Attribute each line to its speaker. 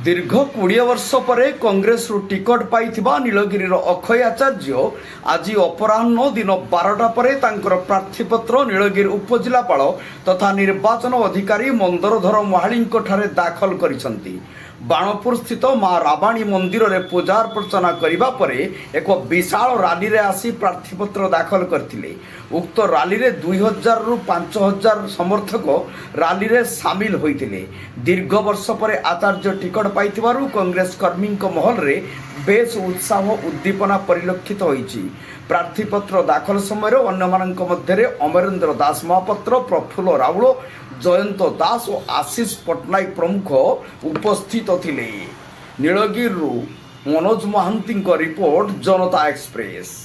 Speaker 1: दीर्घ 20 वर्ष पर कांग्रेस टिकट पाइथिबा नीलगिरीर अक्षय आचार्य आज अपराह्न दिन 12टा पर तांकर प्रार्थीपत्र नीलगिरी उपजिलापाल तथा निर्वाचन अधिकारी मंदरधर महाली दाखल करिसंती। बाणपुर स्थित माँ राबाणी मंदिर रे पूजा अर्चना करिबा परे एक विशाल रैली रे आसी प्रार्थीपत्र दाखल करथिले। उक्त रैली रे 2000 रु 5000 समर्थक रैली रे शामिल होइतिले। दीर्घ वर्ष पर आचार्य टिकट पाइथिबारु कांग्रेस कर्मी महल रे बेस उत्साह उद्दीपना परिलक्षित होइछि। प्रार्थीपत्र दाखल समय अन्यमानक मध्य अमरेंद्र दास महापात्र, प्रफुल्ल राउल, जयंत दास और आशीष पट्टनायक प्रमुख उपस्थित थिले। नीलगिरी मनोज महांती रिपोर्ट, जनता एक्सप्रेस।